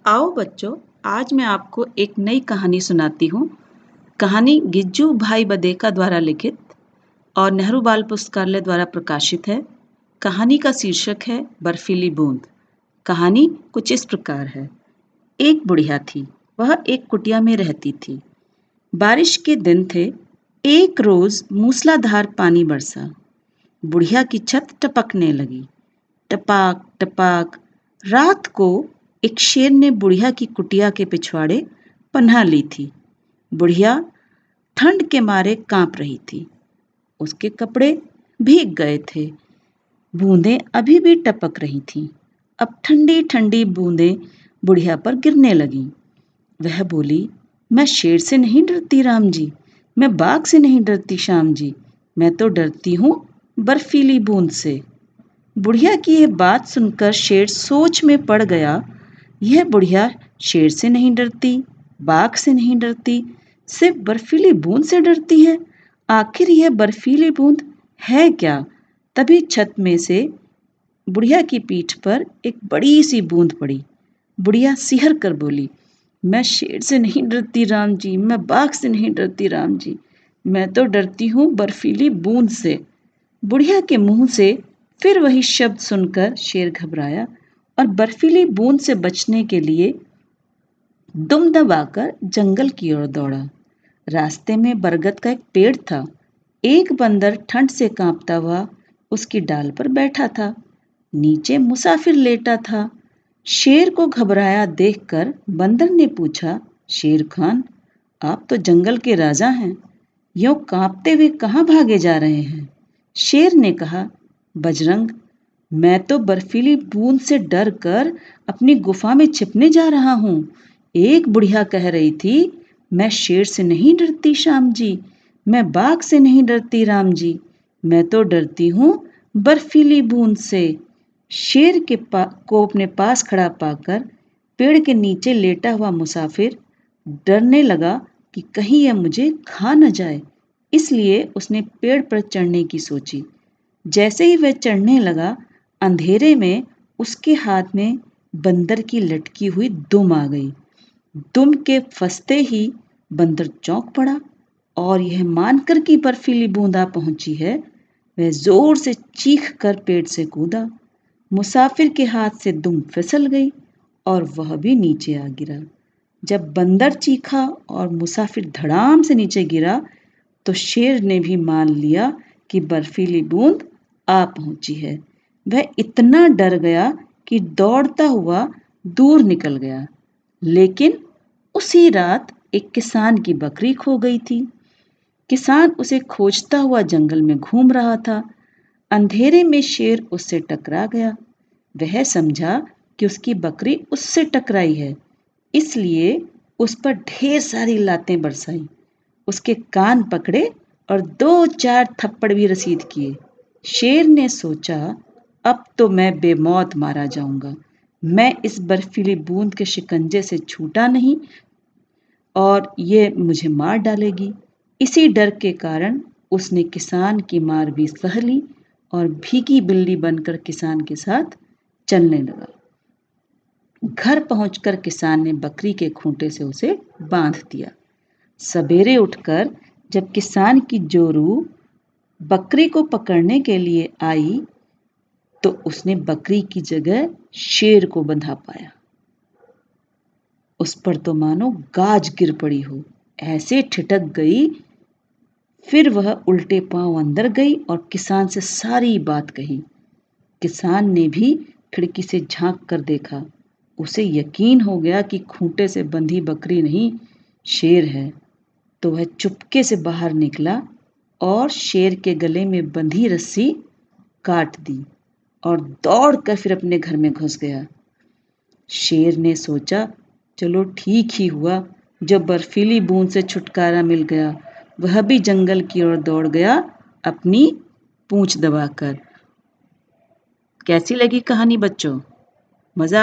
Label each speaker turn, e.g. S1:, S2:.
S1: आओ बच्चों, आज मैं आपको एक नई कहानी सुनाती हूँ। कहानी गिज्जू भाई बदेका द्वारा लिखित और नेहरू बाल पुस्तकालय द्वारा प्रकाशित है। कहानी का शीर्षक है बर्फीली बूंद। कहानी कुछ इस प्रकार है। एक बुढ़िया थी, वह एक कुटिया में रहती थी। बारिश के दिन थे। एक रोज मूसलाधार पानी बरसा। बुढ़िया की छत टपकने लगी। टपाक टपाक। रात को एक शेर ने बुढ़िया की कुटिया के पिछवाड़े पनाह ली थी। बुढ़िया ठंड के मारे कांप रही थी। उसके कपड़े भीग गए थे। बूंदें अभी भी टपक रही थीं। अब ठंडी ठंडी बूंदें बुढ़िया पर गिरने लगीं। वह बोली, मैं शेर से नहीं डरती राम जी, मैं बाघ से नहीं डरती श्याम जी, मैं तो डरती हूँ बर्फीली बूंद से। बुढ़िया की यह बात सुनकर शेर सोच में पड़ गया। यह बुढ़िया शेर से नहीं डरती, बाघ से नहीं डरती, सिर्फ बर्फीली बूंद से डरती है। आखिर यह बर्फीली बूंद है क्या? तभी छत में से बुढ़िया की पीठ पर एक बड़ी सी बूंद पड़ी। बुढ़िया सिहर कर बोली, मैं शेर से नहीं डरती राम जी, मैं बाघ से नहीं डरती राम जी, मैं तो डरती हूँ बर्फीली बूंद से। बुढ़िया के मुंह से फिर वही शब्द सुनकर शेर घबराया और बर्फीली बूंद से बचने के लिए दुम दबाकर जंगल की ओर दौड़ा। रास्ते में बरगद का एक पेड़ था। एक बंदर ठंड से कांपता हुआ उसकी डाल पर बैठा था। नीचे मुसाफिर लेटा था। शेर को घबराया देखकर बंदर ने पूछा, शेर खान, आप तो जंगल के राजा हैं, यूं कांपते हुए कहाँ भागे जा रहे हैं? शेर ने कहा, बजरंग, मैं तो बर्फीली बूंद से डर कर अपनी गुफा में छिपने जा रहा हूँ। एक बुढ़िया कह रही थी, मैं शेर से नहीं डरती श्याम जी, मैं बाघ से नहीं डरती राम जी, मैं तो डरती हूँ बर्फीली बूंद से। शेर को अपने पास खड़ा पाकर पेड़ के नीचे लेटा हुआ मुसाफिर डरने लगा कि कहीं यह मुझे खा न जाए। इसलिए उसने पेड़ पर चढ़ने की सोची। जैसे ही वह चढ़ने लगा, अंधेरे में उसके हाथ में बंदर की लटकी हुई दुम आ गई। दुम के फंसते ही बंदर चौंक पड़ा और यह मानकर कि बर्फीली बूंदा पहुंची है, वह जोर से चीख कर पेड़ से कूदा। मुसाफिर के हाथ से दुम फिसल गई और वह भी नीचे आ गिरा। जब बंदर चीखा और मुसाफिर धड़ाम से नीचे गिरा, तो शेर ने भी मान लिया कि बर्फीली बूंद आ पहुंची है। वह इतना डर गया कि दौड़ता हुआ दूर निकल गया। लेकिन उसी रात एक किसान की बकरी खो गई थी। किसान उसे खोजता हुआ जंगल में घूम रहा था। अंधेरे में शेर उससे टकरा गया। वह समझा कि उसकी बकरी उससे टकराई है, इसलिए उस पर ढेर सारी लातें बरसाई, उसके कान पकड़े और 2-4 थप्पड़ भी रसीद किए। शेर ने सोचा, अब तो मैं बेमौत मारा जाऊंगा, मैं इस बर्फीली बूंद के शिकंजे से छूटा नहीं और ये मुझे मार डालेगी। इसी डर के कारण उसने किसान की मार भी सह ली और भीगी बिल्ली बनकर किसान के साथ चलने लगा। घर पहुंचकर किसान ने बकरी के खूंटे से उसे बांध दिया। सवेरे उठकर जब किसान की जोरू बकरी को पकड़ने के लिए आई, तो उसने बकरी की जगह शेर को बंधा पाया। उस पर तो मानो गाज गिर पड़ी हो, ऐसे ठिठक गई। फिर वह उल्टे पांव अंदर गई और किसान से सारी बात कही। किसान ने भी खिड़की से झांक कर देखा। उसे यकीन हो गया कि खूंटे से बंधी बकरी नहीं, शेर है। तो वह चुपके से बाहर निकला और शेर के गले में बंधी रस्सी काट दी और दौड़कर फिर अपने घर में घुस गया। शेर ने सोचा, चलो ठीक ही हुआ, जब बर्फीली बूंद से छुटकारा मिल गया। वह भी जंगल की ओर दौड़ गया अपनी पूंछ दबाकर। कैसी लगी कहानी बच्चों? मजा